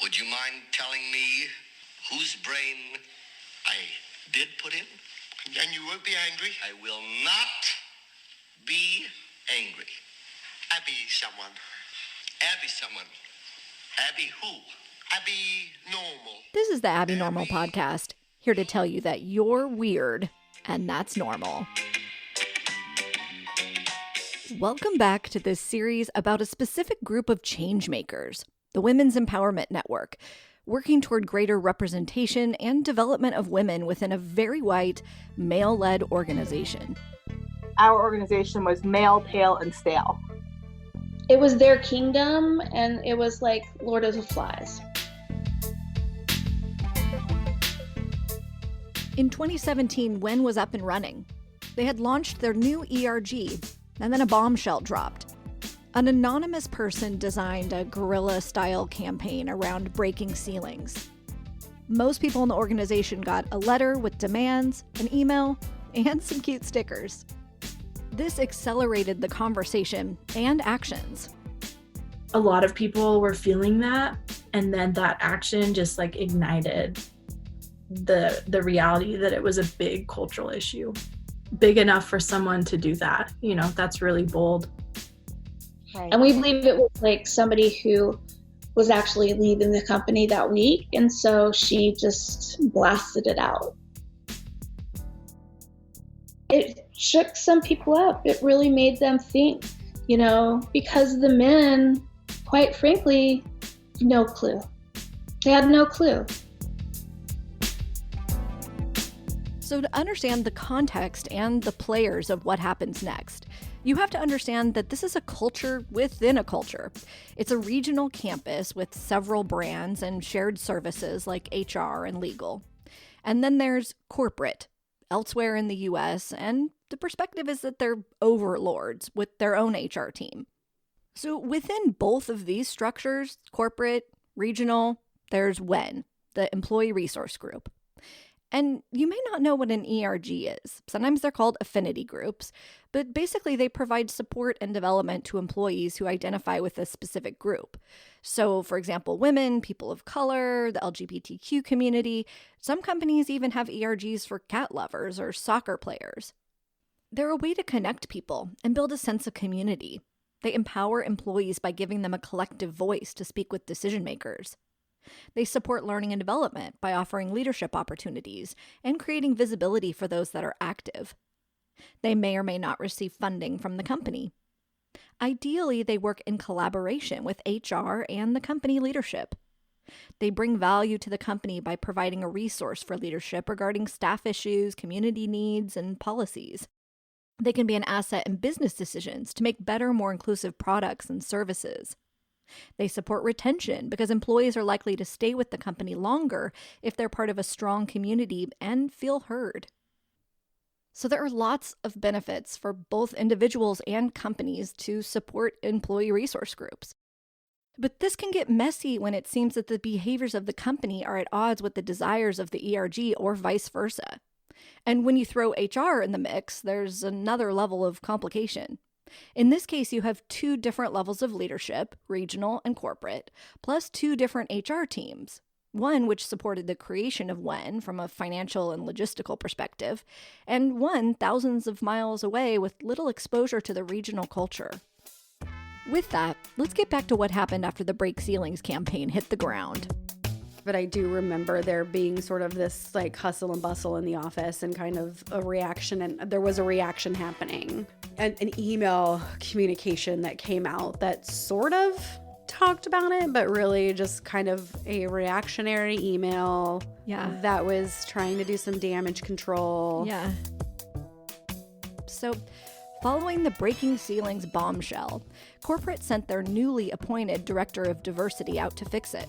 Would you mind telling me whose brain I did put in? And you won't be angry? I will not be angry. Abby someone. Abby someone. Abby who? Abby Normal. This is the Abby Normal podcast, here to tell you that you're weird, and that's normal. Welcome back to this series about a specific group of changemakers, the Women's Empowerment Network, working toward greater representation and development of women within a very white, male-led organization. Our organization was male, pale, and stale. It was their kingdom, and it was like Lord of the Flies. In 2017, WEN was up and running. They had launched their new ERG, and then a bombshell dropped. An anonymous person designed a guerrilla-style campaign around breaking ceilings. Most people in the organization got a letter with demands, an email, and some cute stickers. This accelerated the conversation and actions. A lot of people were feeling that, and then that action just ignited the reality that it was a big cultural issue. Big enough for someone to do that. That's really bold. Right. And we believe it was somebody who was actually leaving the company that week, and so she just blasted it out. It shook some people up. It really made them think, because the men, quite frankly, no clue. They had no clue. So to understand the context and the players of what happens next, you have to understand that this is a culture within a culture. It's a regional campus with several brands and shared services like HR and legal. And then there's corporate, elsewhere in the US, and the perspective is that they're overlords with their own HR team. So within both of these structures, corporate, regional, there's WEN, the Employee Resource Group. And you may not know what an ERG is. Sometimes they're called affinity groups, but basically they provide support and development to employees who identify with a specific group. So, for example, women, people of color, the LGBTQ community. Some companies even have ERGs for cat lovers or soccer players. They're a way to connect people and build a sense of community. They empower employees by giving them a collective voice to speak with decision makers. They support learning and development by offering leadership opportunities and creating visibility for those that are active. They may or may not receive funding from the company. Ideally, they work in collaboration with HR and the company leadership. They bring value to the company by providing a resource for leadership regarding staff issues, community needs, and policies. They can be an asset in business decisions to make better, more inclusive products and services. They support retention because employees are likely to stay with the company longer if they're part of a strong community and feel heard. So there are lots of benefits for both individuals and companies to support employee resource groups. But this can get messy when it seems that the behaviors of the company are at odds with the desires of the ERG or vice versa. And when you throw HR in the mix, there's another level of complication. In this case, you have two different levels of leadership, regional and corporate, plus two different HR teams. One which supported the creation of WEN from a financial and logistical perspective, and one thousands of miles away with little exposure to the regional culture. With that, let's get back to what happened after the Break Ceilings campaign hit the ground. But I do remember there being sort of this hustle and bustle in the office and kind of a reaction, and there was a reaction happening. And an email communication that came out that sort of talked about it, but really just kind of a reactionary email that was trying to do some damage control. Yeah. So, following the Breaking Ceilings bombshell, corporate sent their newly appointed director of diversity out to fix it.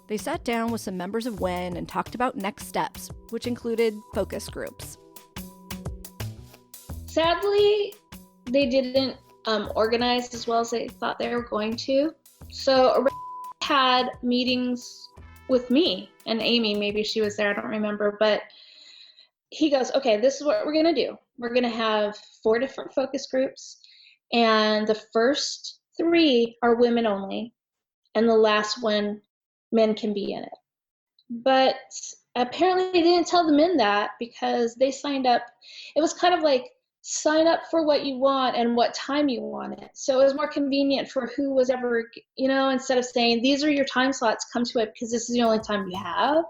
They sat down with some members of WEN and talked about next steps, which included focus groups. Sadly, they didn't organize as well as they thought they were going to. So had meetings with me and Amy, maybe she was there, I don't remember, but he goes, okay, this is what we're going to do. We're going to have 4 different focus groups, and the first 3 are women only, and the last one men can be in it. But apparently they didn't tell the men that, because they signed up. It was kind of like, sign up for what you want and what time you want it. So it was more convenient for who was ever, instead of saying, these are your time slots, come to it because this is the only time you have.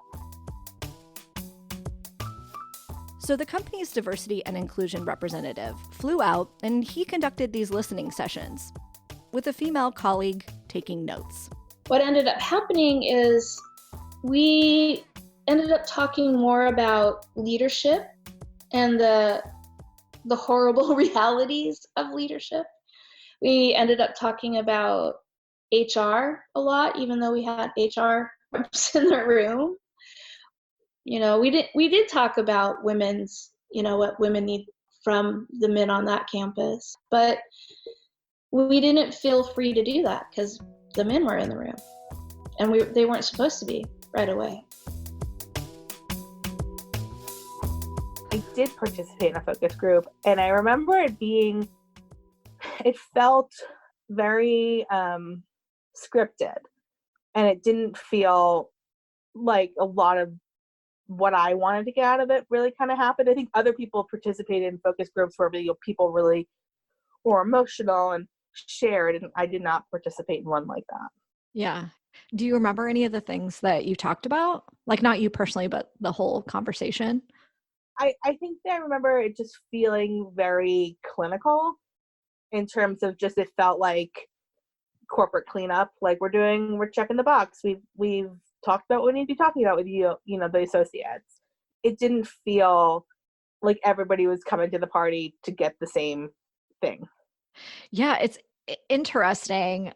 So the company's diversity and inclusion representative flew out and he conducted these listening sessions with a female colleague taking notes. What ended up happening is we ended up talking more about leadership and the horrible realities of leadership. We ended up talking about HR a lot, even though we had HR reps in the room. We did talk about women's, what women need from the men on that campus, but we didn't feel free to do that because the men were in the room and they weren't supposed to be right away. I did participate in a focus group, and I remember it felt very scripted, and it didn't feel like a lot of what I wanted to get out of it really kind of happened. I think other people participated in focus groups where people really were emotional and shared, and I did not participate in one like that. Yeah. Do you remember any of the things that you talked about? Like, not you personally, but the whole conversation? I think that I remember it just feeling very clinical in terms of just, it felt like corporate cleanup, like we're checking the box. We've talked about what we need to be talking about with the associates. It didn't feel like everybody was coming to the party to get the same thing. Yeah, it's interesting.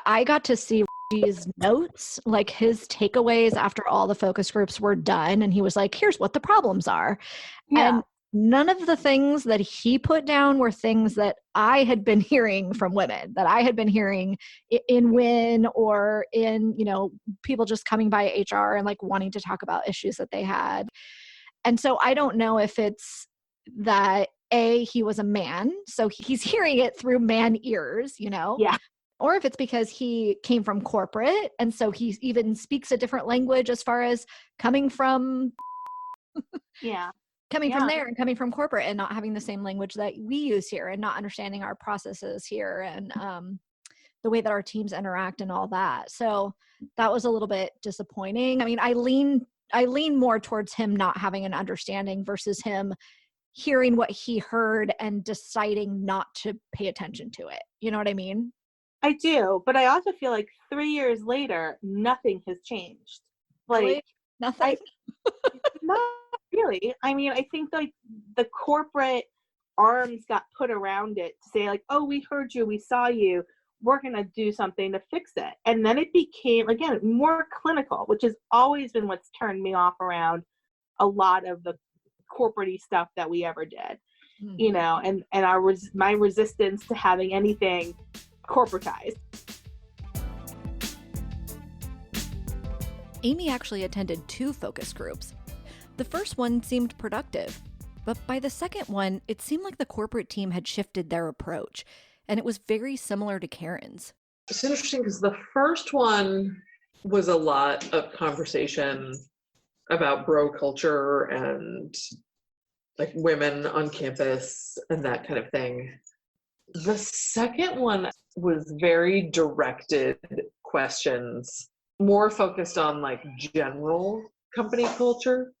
I got to see his notes, like his takeaways after all the focus groups were done. And he was like, here's what the problems are. Yeah. And none of the things that he put down were things that I had been hearing from women, that I had been hearing in WEN or in, people just coming by HR and like wanting to talk about issues that they had. And so I don't know if it's that he was a man, so he's hearing it through man ears, Yeah. or if it's because he came from corporate and so he even speaks a different language as far as coming from from there and coming from corporate and not having the same language that we use here and not understanding our processes here and the way that our teams interact and all that. So that was a little bit disappointing. I mean, I lean more towards him not having an understanding versus him hearing what he heard and deciding not to pay attention to it. You know what I mean? I do, but I also feel like 3 years later, nothing has changed. Like, really? Nothing? Not really. I mean, I think like the corporate arms got put around it to say like, oh, we heard you, we saw you, we're going to do something to fix it. And then it became, again, more clinical, which has always been what's turned me off around a lot of the corporate-y stuff that we ever did, and my resistance to having anything corporatized. Amy actually attended 2 focus groups. The first one seemed productive, but by the second one, it seemed like the corporate team had shifted their approach, and it was very similar to Karen's. It's interesting because the first one was a lot of conversation about bro culture and like women on campus and that kind of thing. The second one was very directed questions, more focused on like general company culture.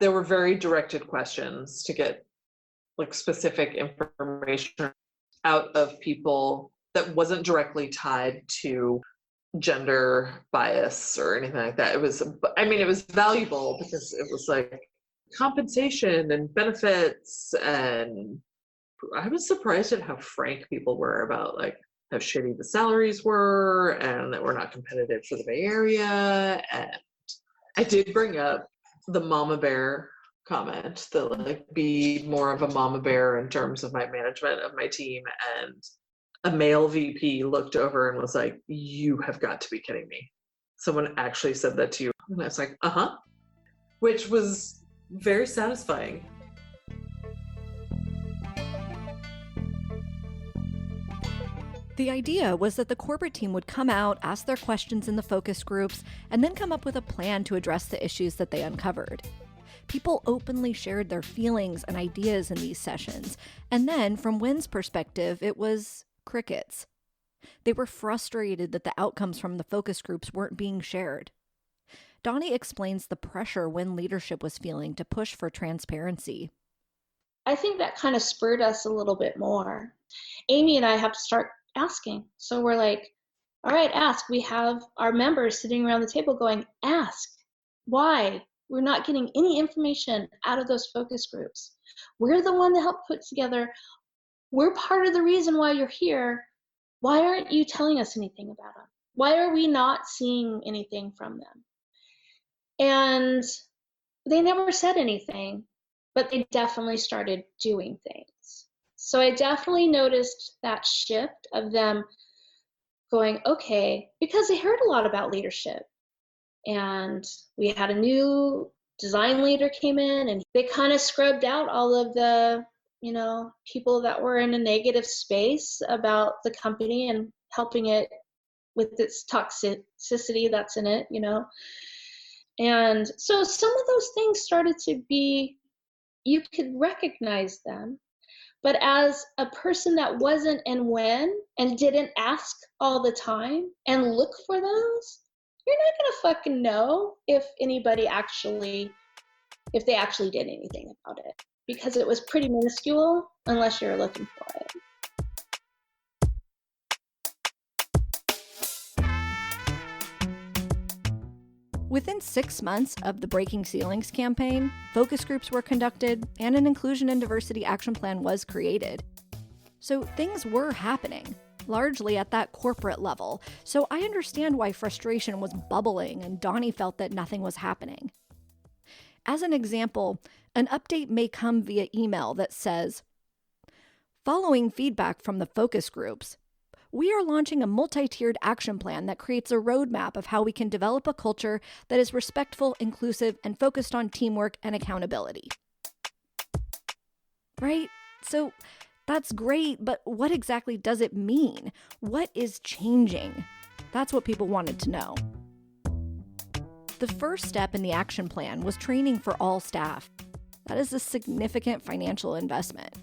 There were very directed questions to get like specific information out of people that wasn't directly tied to gender bias or anything like that. It was valuable because it was like compensation and benefits, and I was surprised at how frank people were about like how shitty the salaries were and that we're not competitive for the Bay Area. And I did bring up the mama bear comment, that like be more of a mama bear in terms of my management of my team, and a male VP looked over and was like, you have got to be kidding me. Someone actually said that to you. And I was like, which was very satisfying. The idea was that the corporate team would come out, ask their questions in the focus groups, and then come up with a plan to address the issues that they uncovered. People openly shared their feelings and ideas in these sessions, and then, from WEN's perspective, it was crickets. They were frustrated that the outcomes from the focus groups weren't being shared. Donnie explains the pressure WEN leadership was feeling to push for transparency. I think that kind of spurred us a little bit more. Amy and I have to start asking. So we're like, all right, ask. We have our members sitting around the table going, ask. Why? We're not getting any information out of those focus groups. We're the one that helped put together. We're part of the reason why you're here. Why aren't you telling us anything about them? Why are we not seeing anything from them? And they never said anything, but they definitely started doing things. So I definitely noticed that shift of them going, okay, because they heard a lot about leadership. And we had a new design leader came in, and they kind of scrubbed out all of the, people that were in a negative space about the company and helping it with its toxicity that's in it, And so some of those things started to be, you could recognize them. But as a person that wasn't in WEN and didn't ask all the time and look for those, you're not gonna fucking know if they actually did anything about it, because it was pretty minuscule unless you're looking for it. Within 6 months of the Breaking Ceilings campaign, focus groups were conducted and an inclusion and diversity action plan was created. So things were happening, largely at that corporate level. So I understand why frustration was bubbling and Donnie felt that nothing was happening. As an example, an update may come via email that says, "Following feedback from the focus groups, we are launching a multi-tiered action plan that creates a roadmap of how we can develop a culture that is respectful, inclusive, and focused on teamwork and accountability." Right? So that's great, but what exactly does it mean? What is changing? That's what people wanted to know. The first step in the action plan was training for all staff. That is a significant financial investment.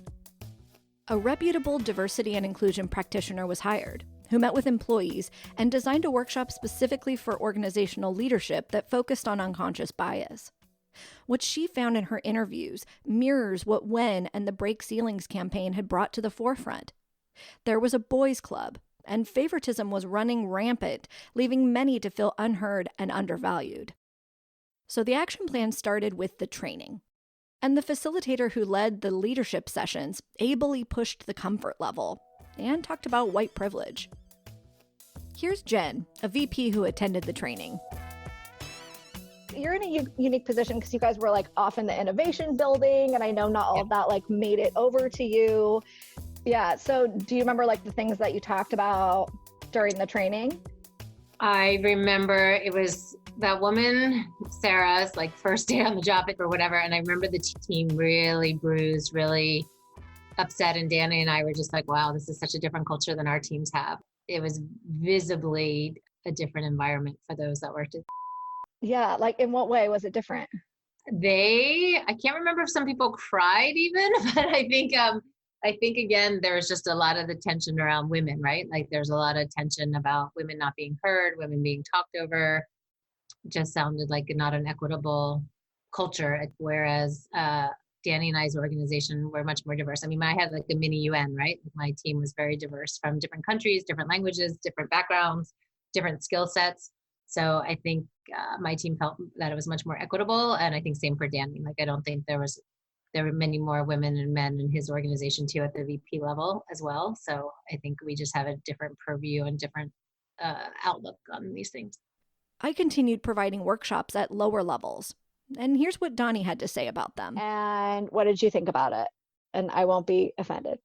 A reputable diversity and inclusion practitioner was hired, who met with employees and designed a workshop specifically for organizational leadership that focused on unconscious bias. What she found in her interviews mirrors what WEN and the Break Ceilings campaign had brought to the forefront. There was a boys' club, and favoritism was running rampant, leaving many to feel unheard and undervalued. So the action plan started with the training. And the facilitator who led the leadership sessions ably pushed the comfort level and talked about white privilege. Here's Jen, a VP who attended the training. You're in a unique position because you guys were off in the innovation building, and I know not all of that made it over to you. Yeah, so do you remember the things that you talked about during the training? I remember it was that woman, Sarah's first day on the job or whatever. And I remember the team really bruised, really upset. And Danny and I were just wow, this is such a different culture than our teams have. It was visibly a different environment for those that worked at. Yeah, in what way was it different? I can't remember if some people cried even, but I think again, there was just a lot of the tension around women, right? There's a lot of tension about women not being heard, women being talked over. Just sounded like not an equitable culture. Whereas Danny and I's organization were much more diverse. I mean, I had a mini UN, right? My team was very diverse from different countries, different languages, different backgrounds, different skill sets. So I think my team felt that it was much more equitable. And I think same for Danny. I don't think there were many more women and men in his organization too at the VP level as well. So I think we just have a different purview and different outlook on these things. I continued providing workshops at lower levels. And here's what Donnie had to say about them. And what did you think about it? And I won't be offended.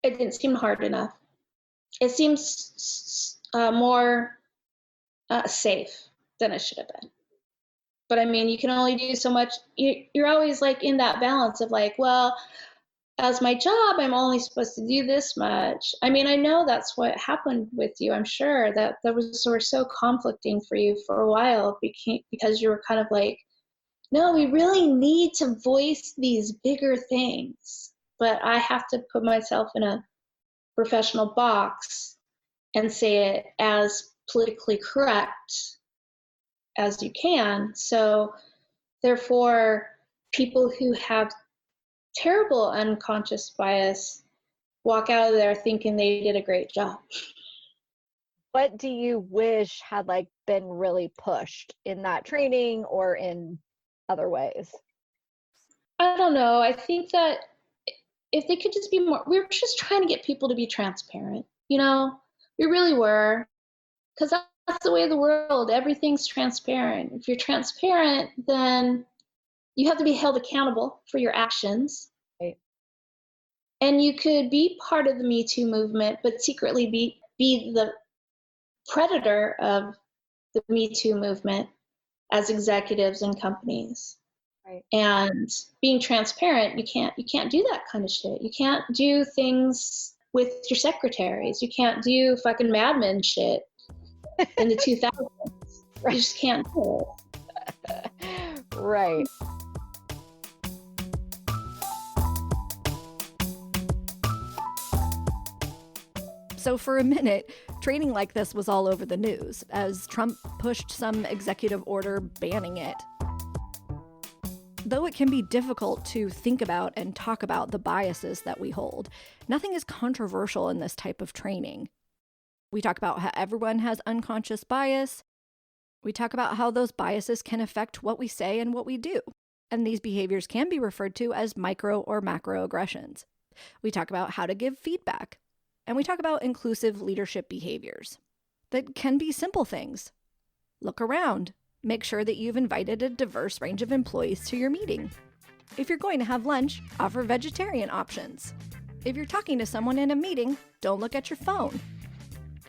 It didn't seem hard enough. It seems more safe than it should have been. But I mean, you can only do so much. You're always in that balance of well, as my job, I'm only supposed to do this much. I mean, I know that's what happened with you. I'm sure that was sort of so conflicting for you for a while because you were kind of like, no, we really need to voice these bigger things, but I have to put myself in a professional box and say it as politically correct as you can. So therefore, people who have terrible unconscious bias walk out of there thinking they did a great job. What do you wish had like been really pushed in that training or in other ways? I don't know. I think that if they could just be more, we were just trying to get people to be transparent, you know? We really were. Because that's the way of the world. Everything's transparent. If you're transparent, then you have to be held accountable for your actions. Right. And you could be part of the Me Too movement, but secretly be the predator of the Me Too movement as executives and companies. Right. And being transparent, you can't do that kind of shit. You can't do things with your secretaries. You can't do fucking Mad Men shit in the 2000s. Right. You just can't do it. Right. So for a minute, training like this was all over the news as Trump pushed some executive order banning it. Though it can be difficult to think about and talk about the biases that we hold, nothing is controversial in this type of training. We talk about how everyone has unconscious bias. We talk about how those biases can affect what we say and what we do. And these behaviors can be referred to as micro or macroaggressions. We talk about how to give feedback. And we talk about inclusive leadership behaviors that can be simple things. Look around. Make sure that you've invited a diverse range of employees to your meeting. If you're going to have lunch, offer vegetarian options. If you're talking to someone in a meeting, don't look at your phone.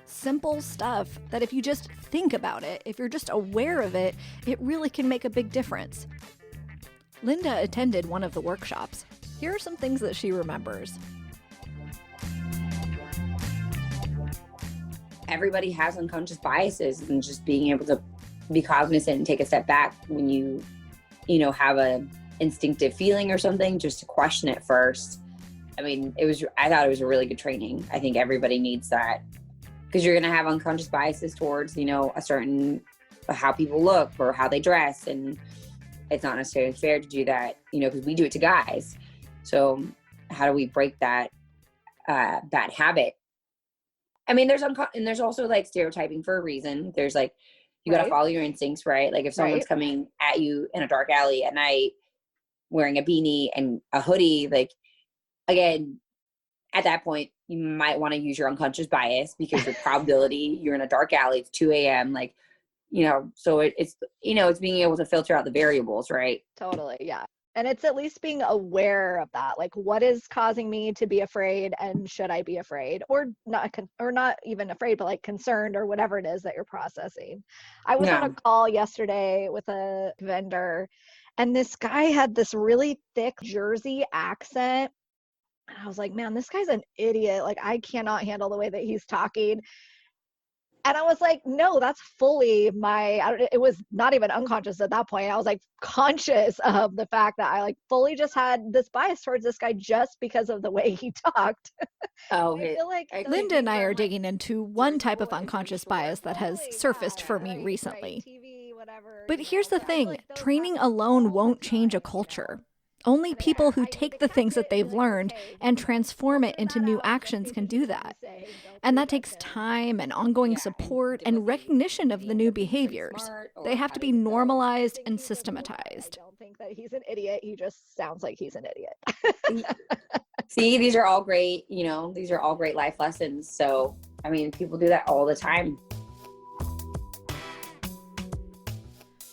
Simple stuff that if you just think about it, if you're just aware of it, it really can make a big difference. Linda attended one of the workshops. Here are some things that she remembers. Everybody has unconscious biases, and just being able to be cognizant and take a step back when you have a instinctive feeling or something, just to question it first. I mean, I thought it was a really good training. I think everybody needs that, because you're going to have unconscious biases towards, a certain, how people look or how they dress. And it's not necessarily fair to do that, because we do it to guys. So how do we break that bad habit? I mean, there's also like stereotyping for a reason. There's like, you got to follow your instincts, right? Like if someone's coming at you in a dark alley at night wearing a beanie and a hoodie, like, again, at that point, you might want to use your unconscious bias, because the probability you're in a dark alley, it's 2 a.m. Like, so it's being able to filter out the variables, right? Totally. Yeah. And it's at least being aware of that. Like, what is causing me to be afraid, and should I be afraid or not even afraid, but like concerned or whatever it is that you're processing. I was on a call yesterday with a vendor, and this guy had this really thick Jersey accent. And I was like, man, this guy's an idiot. Like, I cannot handle the way that he's talking. And I was like, no, that's fully it was not even unconscious at that point. I was like conscious of the fact that I like fully just had this bias towards this guy just because of the way he talked. Oh, I feel like Linda and I are digging into one type of unconscious bias that has surfaced for me recently. But here's the thing, training alone won't change a culture. Only people who take the things that they've learned and transform it into new actions can do that. And that takes time and ongoing support and recognition of the new behaviors. They have to be normalized and systematized. I don't think that he's an idiot. He just sounds like he's an idiot. See, these are all great, these are all great life lessons. So, I mean, people do that all the time.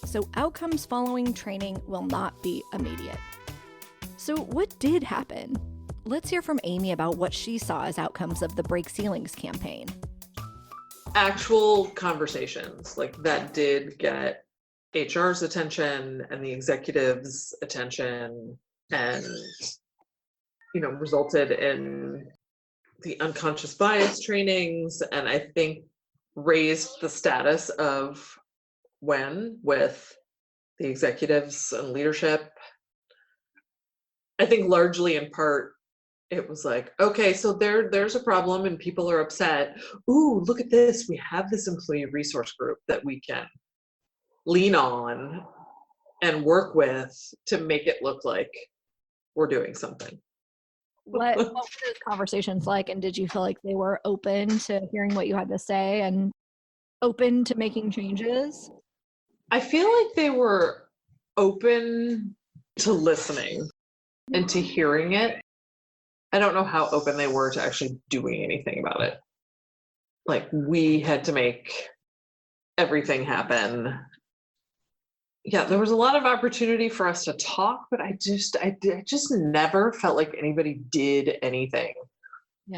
So outcomes following training will not be immediate. So what did happen? Let's hear from Amy about what she saw as outcomes of the Break Ceilings campaign. Actual conversations, like, that did get HR's attention and the executives' attention, and, resulted in the unconscious bias trainings, and I think raised the status of WEN with the executives and leadership. I think largely in part, it was like, okay, so there's a problem and people are upset. Ooh, look at this. We have this employee resource group that we can lean on and work with to make it look like we're doing something. What were those conversations like, and did you feel like they were open to hearing what you had to say and open to making changes? I feel like they were open to listening and to hearing it. I don't know how open they were to actually doing anything about it. Like, we had to make everything happen. Yeah, there was a lot of opportunity for us to talk, but I just never felt like anybody did anything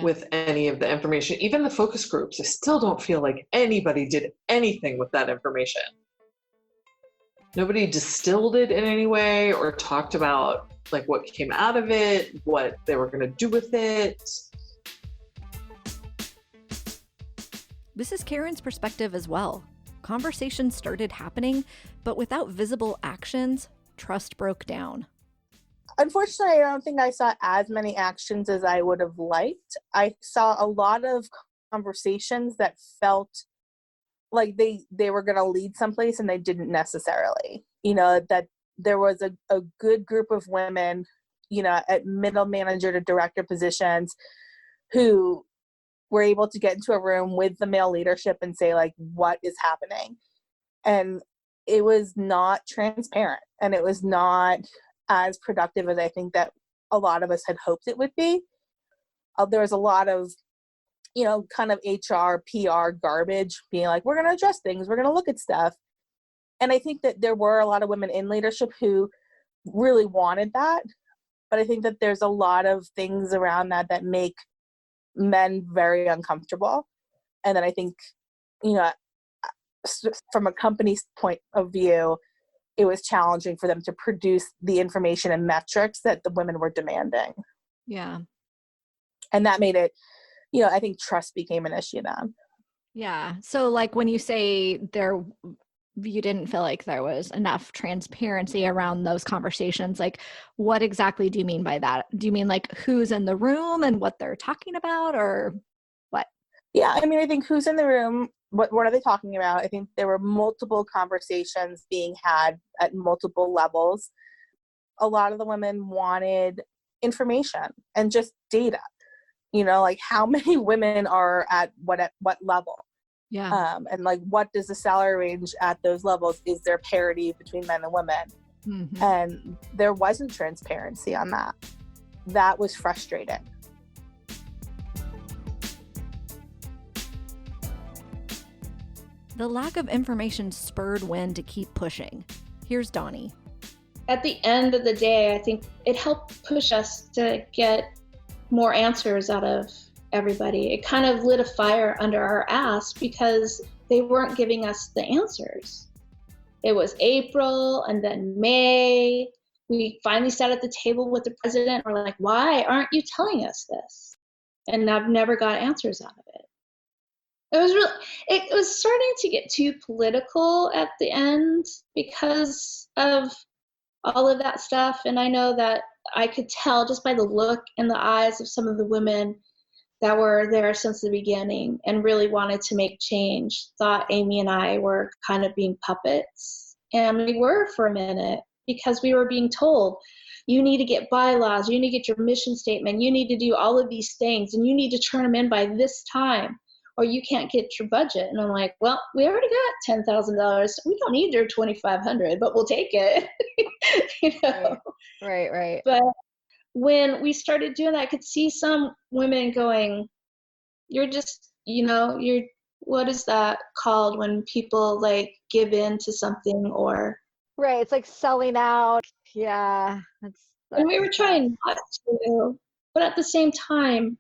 with any of the information. Even the focus groups, I still don't feel like anybody did anything with that information. Nobody distilled it in any way or talked about like what came out of it, what they were going to do with it. This is Karen's perspective as well. Conversations started happening, but without visible actions, trust broke down. Unfortunately, I don't think I saw as many actions as I would have liked. I saw a lot of conversations that felt like they were going to lead someplace and they didn't necessarily. That there was a good group of women, at middle manager to director positions who were able to get into a room with the male leadership and say, like, what is happening? And it was not transparent, and it was not as productive as I think that a lot of us had hoped it would be. There was a lot of, kind of HR, PR garbage being like, we're going to address things, we're going to look at stuff. And I think that there were a lot of women in leadership who really wanted that. But I think that there's a lot of things around that make men very uncomfortable. And then I think, from a company's point of view, it was challenging for them to produce the information and metrics that the women were demanding. Yeah. And that made it, I think trust became an issue then. Yeah. So like when you say you didn't feel like there was enough transparency around those conversations, like what exactly do you mean by that? Do you mean like who's in the room and what they're talking about, or what? Yeah, I mean, I think who's in the room, what are they talking about? I think there were multiple conversations being had at multiple levels. A lot of the women wanted information and just data, like how many women are at what level. Yeah. And like, what does the salary range at those levels? Is there parity between men and women? Mm-hmm. And there wasn't transparency on that. That was frustrating. The lack of information spurred WEN to keep pushing. Here's Donnie. At the end of the day, I think it helped push us to get more answers out of everybody. It kind of lit a fire under our ass because they weren't giving us the answers. It was April and then May. We finally sat at the table with the president. We're like, why aren't you telling us this? And I've never got answers out of it. It was starting to get too political at the end because of all of that stuff. And I know that I could tell just by the look in the eyes of some of the women that were there since the beginning and really wanted to make change, thought Amy and I were kind of being puppets. And we were for a minute because we were being told, you need to get bylaws, you need to get your mission statement, you need to do all of these things, and you need to turn them in by this time, or you can't get your budget. And I'm like, well, we already got $10,000. We don't need your $2,500, but we'll take it. Right. But when we started doing that, I could see some women going, you're just, you're, what is that called when people like give in to something or. Right. It's like selling out. Yeah. And we were trying not to, but at the same time,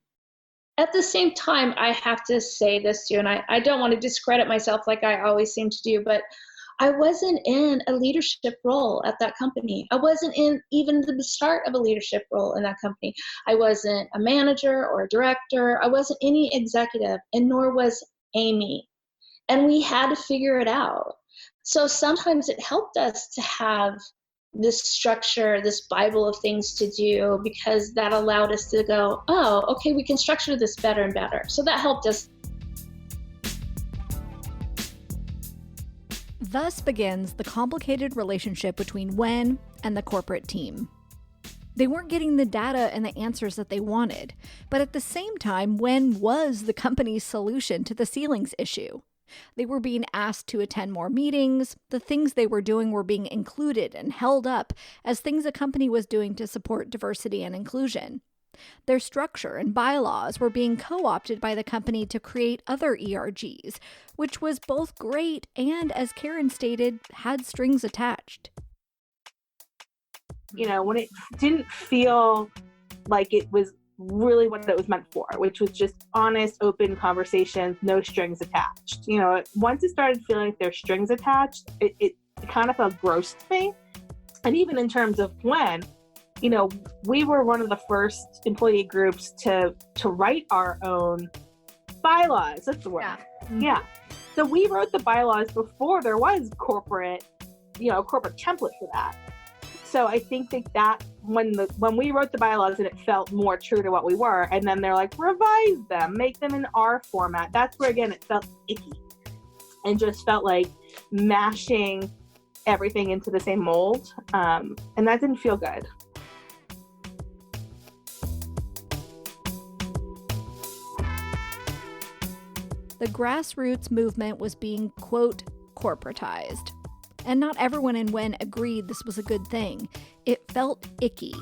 I have to say this to you, and I don't want to discredit myself like I always seem to do, but I wasn't in a leadership role at that company. I wasn't in even the start of a leadership role in that company. I wasn't a manager or a director. I wasn't any executive, and nor was Amy. And we had to figure it out. So sometimes it helped us to have this structure, this Bible of things to do, because that allowed us to go, oh, okay, we can structure this better and better. So that helped us. Thus begins the complicated relationship between WEN and the corporate team. They weren't getting the data and the answers that they wanted, but at the same time, WEN was the company's solution to the ceilings issue. They were being asked to attend more meetings. The things they were doing were being included and held up as things a company was doing to support diversity and inclusion. Their structure and bylaws were being co-opted by the company to create other ERGs, which was both great and, as Karen stated, had strings attached. You know, when it didn't feel like it was really what it was meant for, which was just honest, open conversations, no strings attached. You know, once it started feeling like there's strings attached, it kind of felt gross to me. And even in terms of WEN, you know, we were one of the first employee groups to write our own bylaws. That's the word. Yeah. So we wrote the bylaws before there was corporate template for that. So I think that when we wrote the bylaws and it felt more true to what we were, and then they're like, revise them, make them in our format. That's where, again, it felt icky and just felt like mashing everything into the same mold. And that didn't feel good. The grassroots movement was being, quote, corporatized. And not everyone in WEN agreed this was a good thing. It felt icky.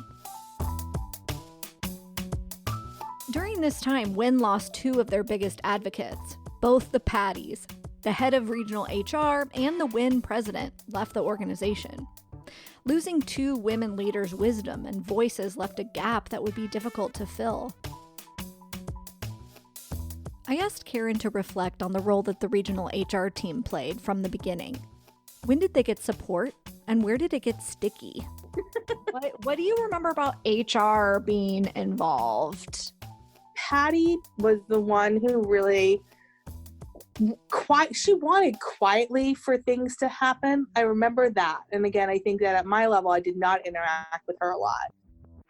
During this time, WEN lost two of their biggest advocates, both the Patties. The head of regional HR and the WEN president left the organization. Losing two women leaders' wisdom and voices left a gap that would be difficult to fill. I asked Karen to reflect on the role that the regional HR team played from the beginning. When did they get support, and where did it get sticky? What do you remember about HR being involved? Patty was the one who really she wanted quietly for things to happen. I remember that. And again, I think that at my level, I did not interact with her a lot.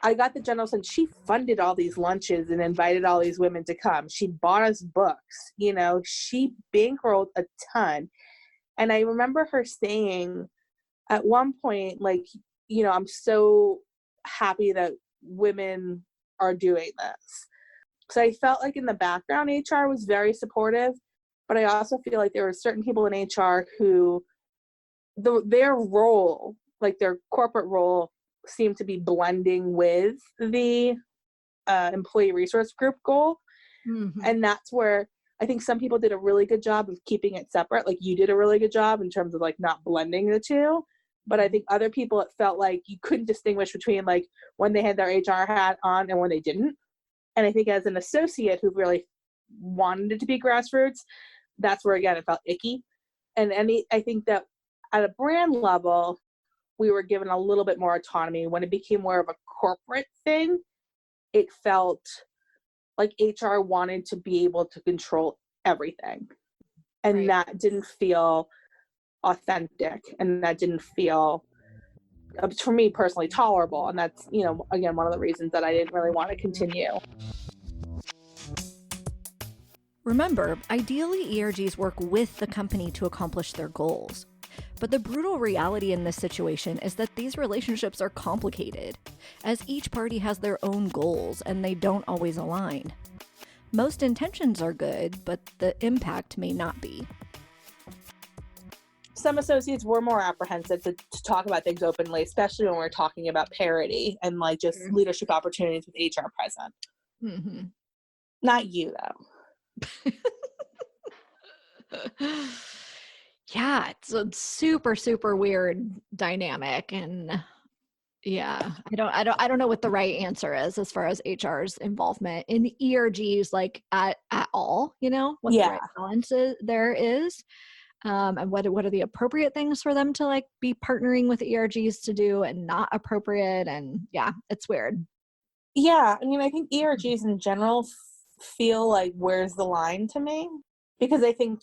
I got the general sense she funded all these lunches and invited all these women to come. She bought us books. You know, she bankrolled a ton. And I remember her saying at one point, like, you know, I'm so happy that women are doing this. So I felt like in the background, HR was very supportive, but I also feel like there were certain people in HR who their role, like their corporate role, seemed to be blending with the employee resource group goal. Mm-hmm. And that's where I think some people did a really good job of keeping it separate. Like you did a really good job in terms of like not blending the two. But I think other people, it felt like you couldn't distinguish between like when they had their HR hat on and when they didn't. And I think as an associate who really wanted it to be grassroots, that's where, again, it felt icky. And I think that at a brand level, we were given a little bit more autonomy. When it became more of a corporate thing, it felt like HR wanted to be able to control everything. And right. That didn't feel authentic. And that didn't feel, for me personally, tolerable. And that's, you know, again, one of the reasons that I didn't really want to continue. Remember, ideally ERGs work with the company to accomplish their goals. But the brutal reality in this situation is that these relationships are complicated, as each party has their own goals and they don't always align. Most intentions are good, but the impact may not be. Some associates were more apprehensive to talk about things openly, especially when we're talking about parity and like just leadership opportunities with HR present. Mm-hmm. Not you, though. Yeah, it's a super, super weird dynamic. And yeah, I don't know what the right answer is as far as HR's involvement in the ERGs, like at all, you know, what the right balance there is. and what are the appropriate things for them to like be partnering with ERGs to do and not appropriate. And yeah, it's weird. Yeah, I mean, I think ERGs in general feel like where's the line to me, because I think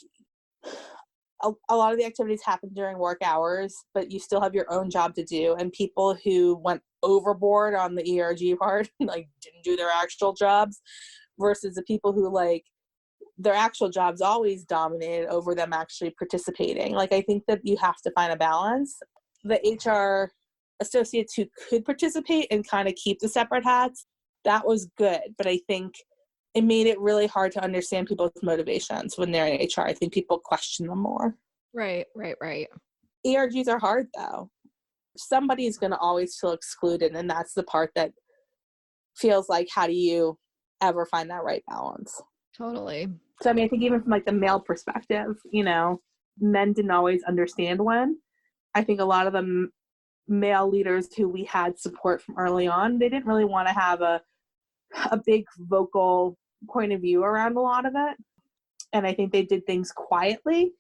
a lot of the activities happen during work hours, but you still have your own job to do. And people who went overboard on the ERG part, like didn't do their actual jobs, versus the people who like their actual jobs always dominated over them actually participating. Like, I think that you have to find a balance. The HR associates who could participate and kind of keep the separate hats, that was good. But I think it made it really hard to understand people's motivations when they're in HR. I think people question them more. Right. ERGs are hard though. Somebody's going to always feel excluded. And that's the part that feels like, how do you ever find that right balance? Totally. So, I mean, I think even from like the male perspective, men didn't always understand when. I think a lot of the male leaders who we had support from early on, they didn't really want to have a big vocal point of view around a lot of it. And I think they did things quietly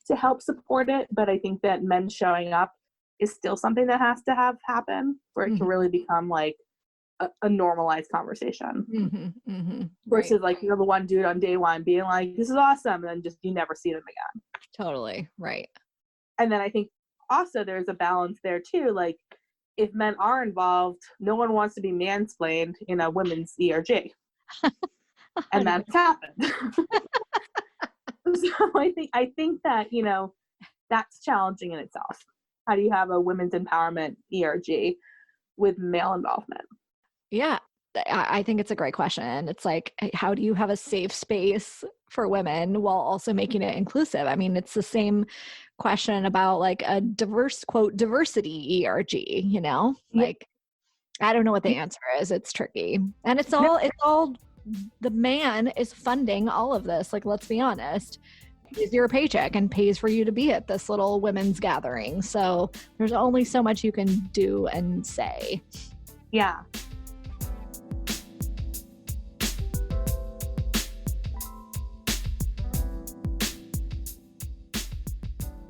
to help support it. But I think that men showing up is still something that has to happen for it to really become like a normalized conversation. Versus like, the one dude on day one being like, this is awesome. And then just, you never see them again. Totally. Right. And then I think also there's a balance there too. Like, if men are involved, no one wants to be mansplained in a women's ERG. And that's happened. So I think that, that's challenging in itself. How do you have a women's empowerment ERG with male involvement? Yeah, I think it's a great question. It's like, how do you have a safe space for women while also making it inclusive? I mean, it's the same question about like a diverse, quote, diversity ERG, like, I don't know what the answer is. It's tricky. And it's all the man is funding all of this. Like, let's be honest, pays your paycheck and pays for you to be at this little women's gathering. So there's only so much you can do and say. Yeah.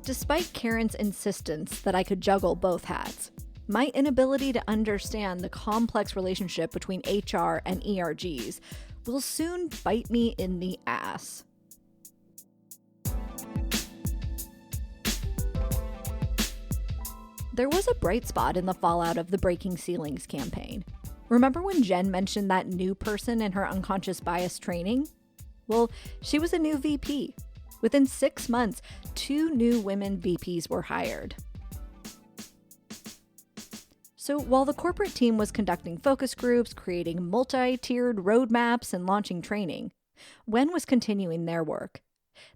Despite Karen's insistence that I could juggle both hats, my inability to understand the complex relationship between HR and ERGs will soon bite me in the ass. There was a bright spot in the fallout of the Breaking Ceilings campaign. Remember when Jen mentioned that new person in her unconscious bias training? Well, she was a new VP. Within 6 months, 2 new women VPs were hired. So while the corporate team was conducting focus groups, creating multi-tiered roadmaps, and launching training, WEN was continuing their work.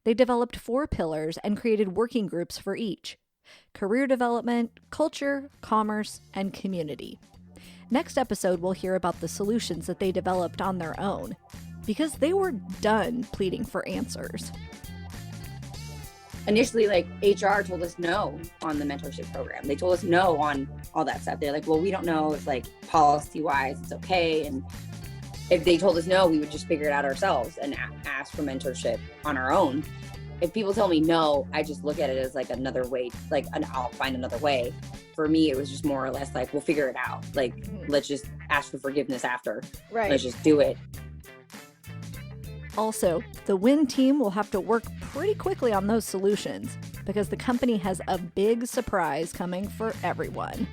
They developed 4 pillars and created working groups for each: career development, culture, commerce, and community. Next episode, we'll hear about the solutions that they developed on their own, because they were done pleading for answers. Initially, like, HR told us no on the mentorship program. They told us no on all that stuff. They're like, well, we don't know if, like, policy-wise it's okay. And if they told us no, we would just figure it out ourselves and ask for mentorship on our own. If people tell me no, I just look at it as, like, another way, like, I'll find another way. For me, it was just more or less like, we'll figure it out. Like, let's just ask for forgiveness after. Right. Let's just do it. Also, the WEN team will have to work pretty quickly on those solutions because the company has a big surprise coming for everyone.